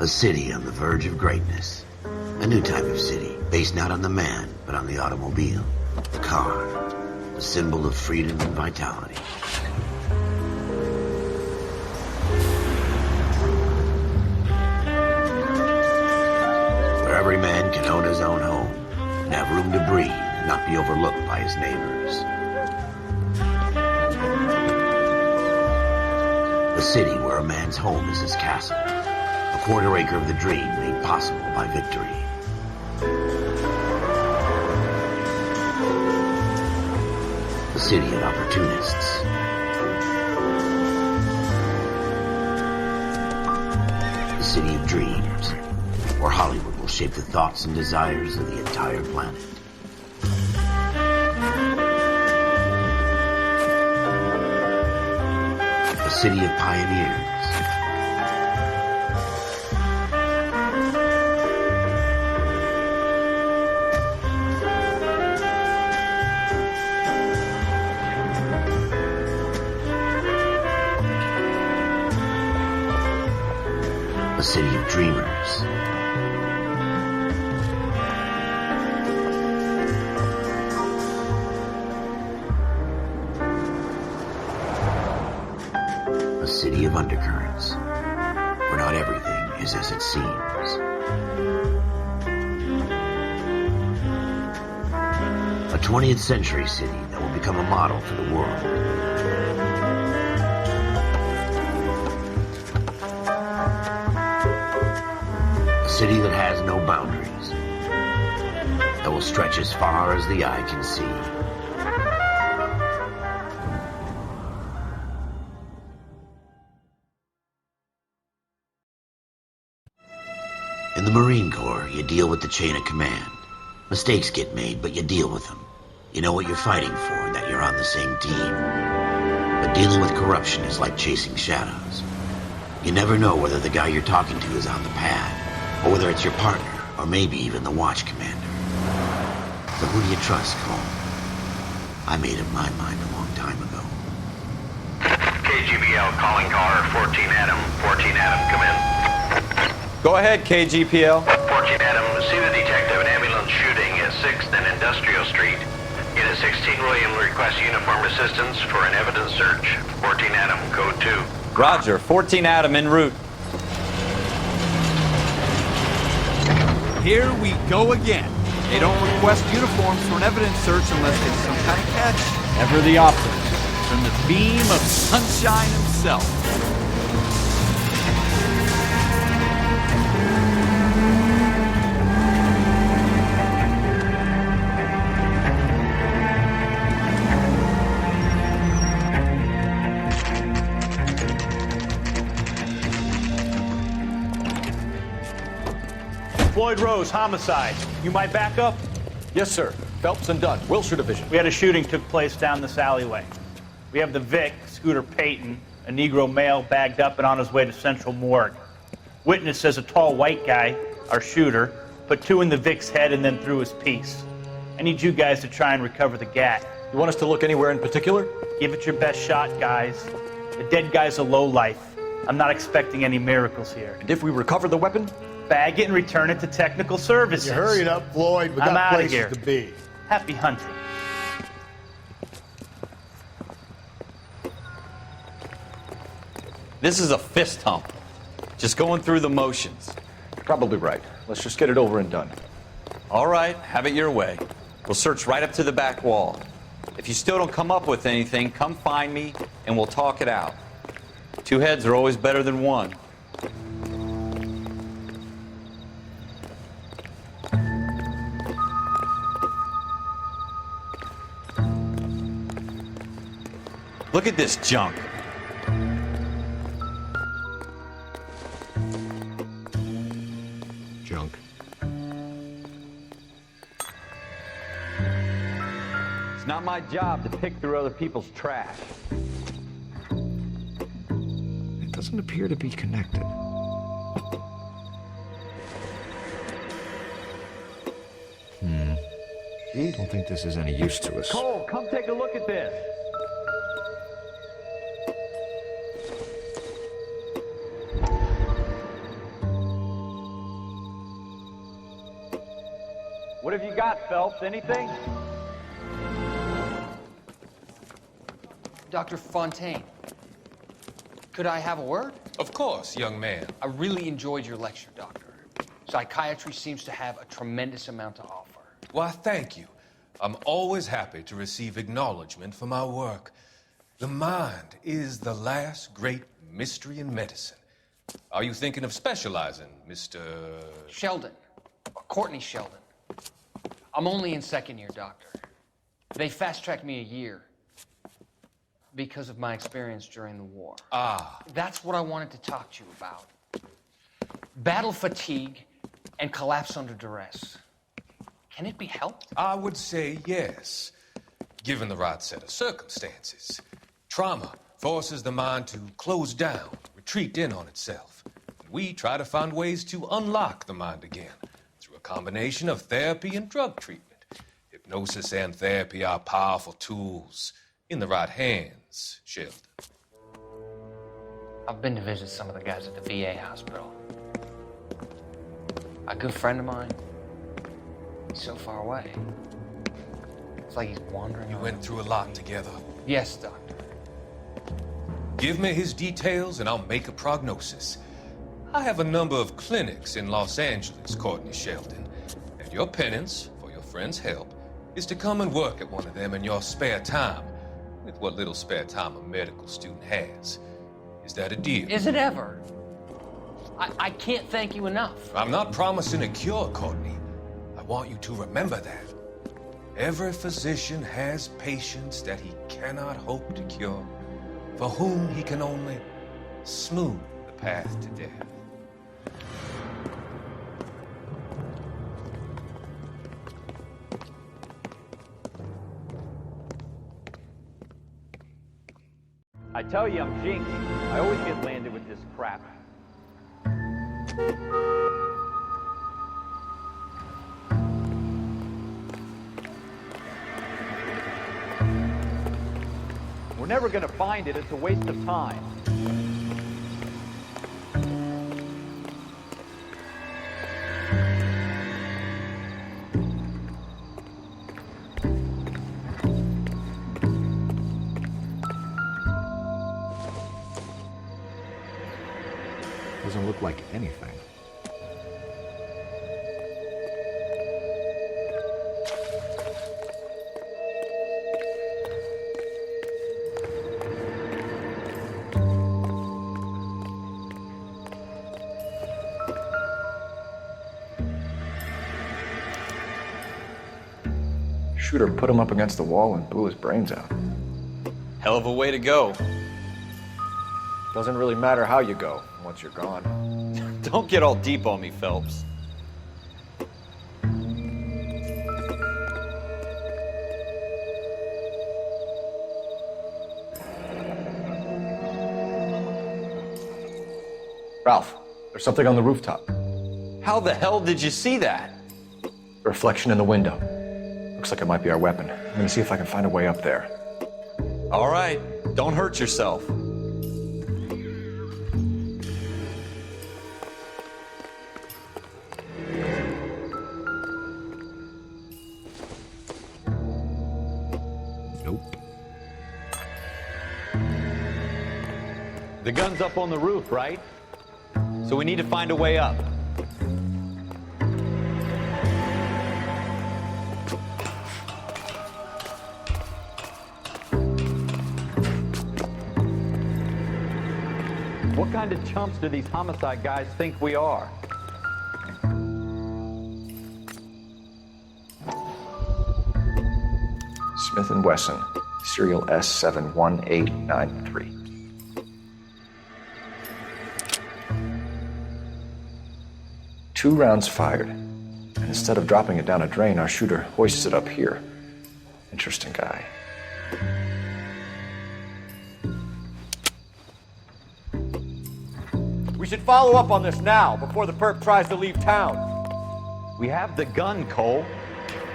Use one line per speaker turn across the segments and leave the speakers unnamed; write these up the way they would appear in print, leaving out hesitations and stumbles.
A city on the verge of greatness. A new type of city, based not on the man, but on the automobile. The car. The symbol of freedom and vitality. Where every man can own his own home, and have room to breathe, and not be overlooked by his neighbors. A city where a man's home is his castle. A quarter acre of the dream made possible by victory. A city of opportunists. A city of dreams, where Hollywood will shape the thoughts and desires of the entire planet. A city of pioneers. A city of dreamers. A city of undercurrents, where not everything is as it seems. A 20th century city that will become a model for the world. A city that has no boundaries, that will stretch as far as the eye can see. In the Marine Corps, you deal with the chain of command. Mistakes get made, but you deal with them. You know what you're fighting for and that you're on the same team. But dealing with corruption is like chasing shadows. You never know whether the guy you're talking to is on the pad, or whether it's your partner, or maybe even the watch commander. So who do you trust, Cole? I made up my mind a long time ago.
KGBL calling car 14 Adam. 14 Adam, come in.
Go ahead, KGPL.
14 Adam, see the detective, an ambulance shooting at 6th and Industrial Street. Unit 16 William requests uniform assistance for an evidence search. 14 Adam, code 2.
Roger, 14 Adam en route.
Here we go again. They don't request uniforms for an evidence search unless there's some kind of catch. Ever the opposite. From the beam of sunshine himself.
Floyd Rose, homicide. You might back up?
Yes, sir. Phelps and Dunn, Wilshire Division.
We had a shooting took place down this alleyway. We have the Vic, Scooter Payton, a Negro male bagged up and on his way to Central Morgue. Witness says a tall white guy, our shooter, put 2 in the Vic's head and then threw his piece. I need you guys to try and recover the gat.
You want us to look anywhere in particular?
Give it your best shot, guys. The dead guy's a lowlife. I'm not expecting any miracles here.
And if we recover the weapon?
Bag it and return it to technical services.
You hurry it up, Floyd. We
I'm
got
outta
places
here.
to be.
Happy hunting.
This is a fist hump. Just going through the motions.
Probably right. Let's just get it over and done.
All right, have it your way. We'll search right up to the back wall. If you still don't come up with anything, come find me and we'll talk it out. 2 heads are always better than 1. Look at this junk.
Junk.
It's not my job to pick through other people's trash.
It doesn't appear to be connected. Don't think this is any use to us.
Cole, come take a look at this.
What have you got, Phelps? Anything?
Dr. Fontaine, could I have a word?
Of course, young man.
I really enjoyed your lecture, Doctor. Psychiatry seems to have a tremendous amount to offer.
Why, thank you. I'm always happy to receive acknowledgement for my work. The mind is the last great mystery in medicine. Are you thinking of specializing, Mr.
Sheldon, Courtney Sheldon. I'm only in second year, Doctor. They fast-tracked me a year because of my experience during the war.
Ah.
That's what I wanted to talk to you about. Battle fatigue and collapse under duress. Can it be helped?
I would say yes, given the right set of circumstances. Trauma forces the mind to close down, retreat in on itself. And we try to find ways to unlock the mind again through a combination of therapy and drug treatment. Hypnosis and therapy are powerful tools in the right hands, Sheldon.
I've been to visit some of the guys at the VA hospital. A good friend of mine, he's so far away. It's like he's wandering
You
around.
went through a lot together.
Yes, Doctor.
Give me his details and I'll make a prognosis. I have a number of clinics in Los Angeles, Courtney Sheldon, and your penance, for your friend's help, is to come and work at one of them in your spare time, with what little spare time a medical student has. Is that a deal?
Is it ever? I can't thank you enough.
I'm not promising a cure, Courtney. I want you to remember that. Every physician has patients that he cannot hope to cure, for whom he can only smooth the path to death.
I tell you, I'm jinxed. I always get landed with this crap. We're never gonna find it. It's a waste of time.
Doesn't look like anything. Shooter put him up against the wall and blew his brains out.
Hell of a way to go.
Doesn't really matter how you go once you're gone.
Don't get all deep on me, Phelps.
Ralph, there's something on the rooftop.
How the hell did you see that?
A reflection in the window. Looks like it might be our weapon. I'm gonna see if I can find a way up there.
All right, don't hurt yourself.
Nope.
The gun's up on the roof, right? So we need to find a way up.
What kind of chumps do these homicide guys think we are?
Smith & Wesson, serial S71893. Two rounds fired, and instead of dropping it down a drain, our shooter hoists it up here. Interesting guy.
We should follow up on this now, before the perp tries to leave town.
We have the gun, Cole.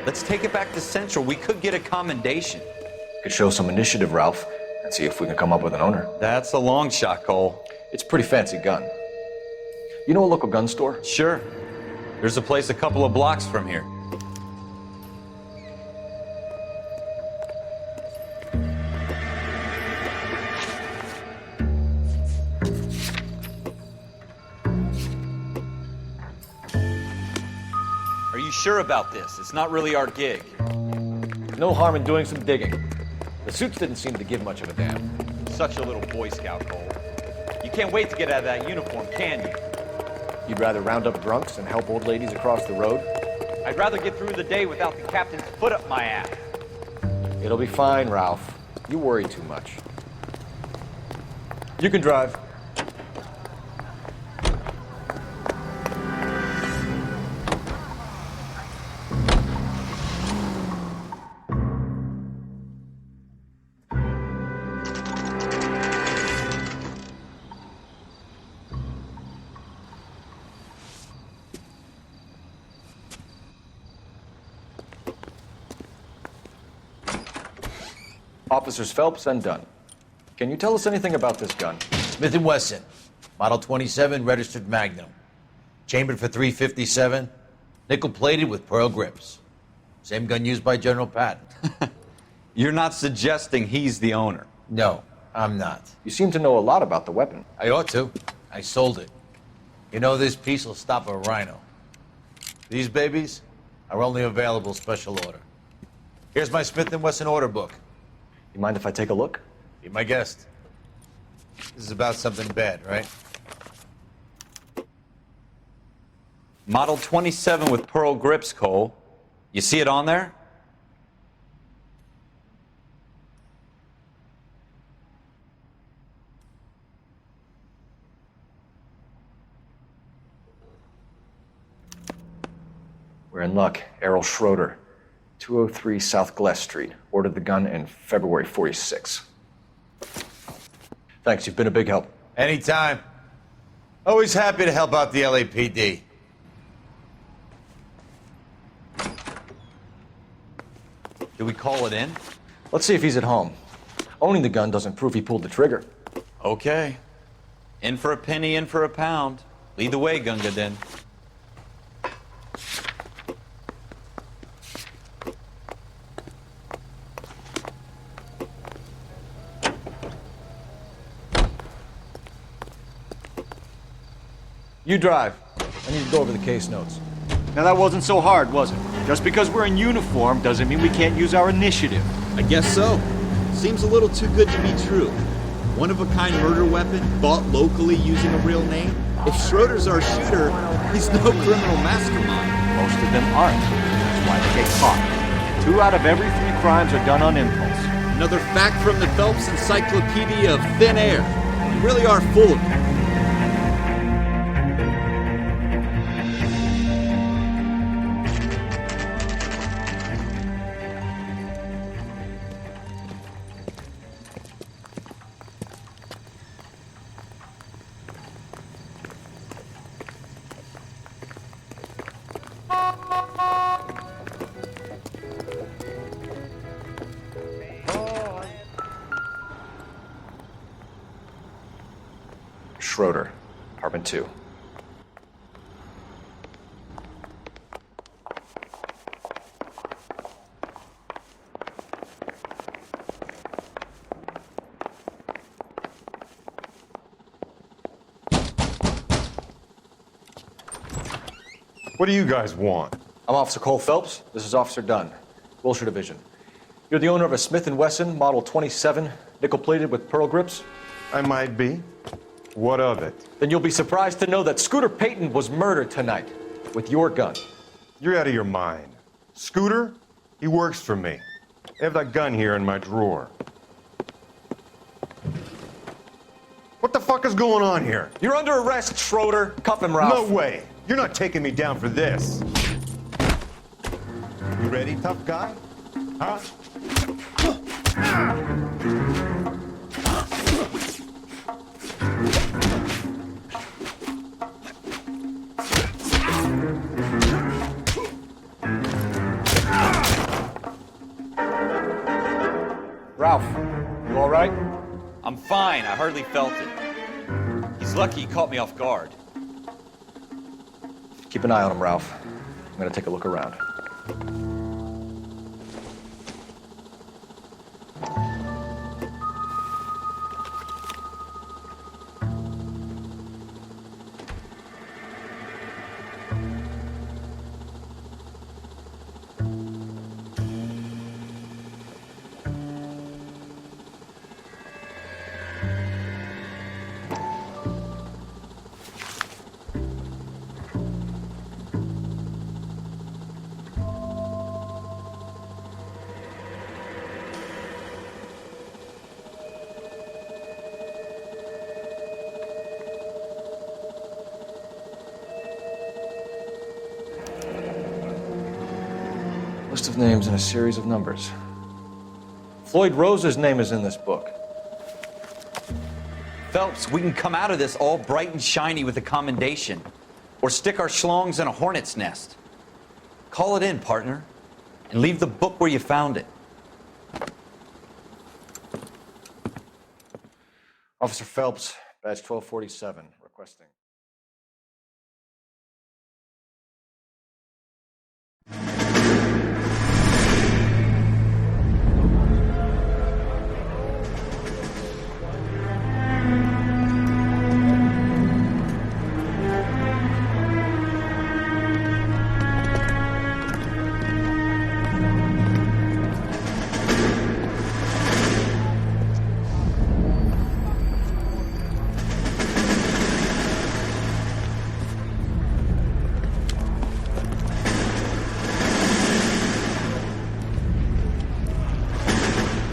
Let's take it back to Central. We could get a commendation.
Could show some initiative, Ralph, and see if we can come up with an owner.
That's a long shot, Cole.
It's a pretty fancy gun. You know a local gun store?
Sure. There's a place a couple of blocks from here. Are you sure about this? It's not really our gig.
No harm in doing some digging. The suits didn't seem to give much of a damn.
Such a little Boy Scout, Cole. You can't wait to get out of that uniform, can you?
You'd rather round up drunks and help old ladies across the road?
I'd rather get through the day without the captain's foot up my ass.
It'll be fine, Ralph. You worry too much. You can drive. Officers Phelps and Dunn. Can you tell us anything about this gun?
Smith & Wesson, Model 27, registered Magnum. Chambered for .357, nickel-plated with pearl grips. Same gun used by General Patton.
You're not suggesting he's the owner?
No, I'm not.
You seem to know a lot about the weapon.
I ought to. I sold it. You know, this piece will stop a rhino. These babies are only available special order. Here's my Smith & Wesson order book.
You mind if I take a look?
Be my guest. This is about something bad, right?
Model 27 with pearl grips, Cole. You see it on there?
We're in luck. Errol Schroeder, 203 South Gless Street. Ordered the gun in February '46. Thanks, you've been a big help.
Anytime. Always happy to help out the LAPD.
Do we call it in?
Let's see if he's at home. Owning the gun doesn't prove he pulled the trigger.
Okay. In for a penny, in for a pound. Lead the way, Gunga Din.
You drive. I need to go over the case notes.
Now that wasn't so hard, was it? Just because we're in uniform doesn't mean we can't use our initiative.
I guess so. Seems a little too good to be true. One-of-a-kind murder weapon bought locally using a real name? If Schroeder's our shooter, he's no criminal mastermind.
Most of them aren't. That's why they get caught. And 2 out of every 3 crimes are done on impulse.
Another fact from the Phelps Encyclopedia of Thin Air. You really are full of it.
Schroeder, apartment 2.
What do you guys want?
I'm Officer Coul Phelps. This is Officer Dunn, Wilshire Division. You're the owner of a Smith & Wesson Model 27, nickel-plated with pearl grips?
I might be. What of it?
Then you'll be surprised to know that Scooter Payton was murdered tonight with your gun.
You're out of your mind. Scooter? He works for me. I have that gun here in my drawer. What the fuck is going on here?
You're under arrest, Schroeder. Cuff him, Ralph.
No way. You're not taking me down for this. You ready, tough guy? Huh?
Ralph, you all right?
I'm fine. I hardly felt it. He's lucky he caught me off guard.
Keep an eye on him, Ralph. I'm gonna take a look around. List of names and a series of numbers. Floyd Rose's name is in this book.
Phelps, we can come out of this all bright and shiny with a commendation, or stick our schlongs in a hornet's nest. Call it in, partner, and leave the book where you found it.
Officer Phelps, badge 1247, requesting.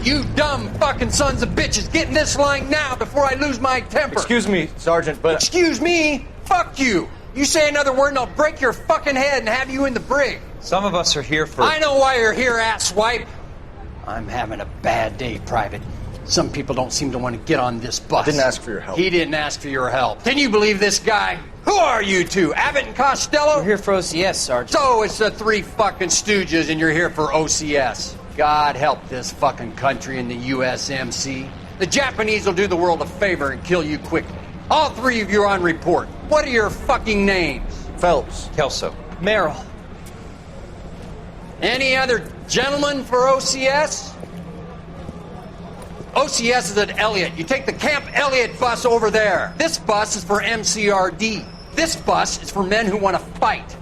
You dumb fucking sons of bitches, get in this line now before I lose my temper.
Excuse me, Sergeant, but...
Excuse me? Fuck you. You say another word and I'll break your fucking head and have you in the brig.
Some of us are here for...
I know why you're here, asswipe. I'm having a bad day, Private. Some people don't seem to want to get on this bus.
I didn't ask for your help.
He didn't ask for your help. Can you believe this guy? Who are you two? Abbott and Costello?
We're here for OCS, Sergeant.
So it's the three fucking stooges and you're here for OCS. God help this fucking country and the USMC. The Japanese will do the world a favor and kill you quickly. All three of you are on report. What are your fucking names?
Phelps.
Kelso.
Merrill.
Any other gentlemen for OCS? OCS is at Elliott. You take the Camp Elliott bus over there. This bus is for MCRD. This bus is for men who want to fight.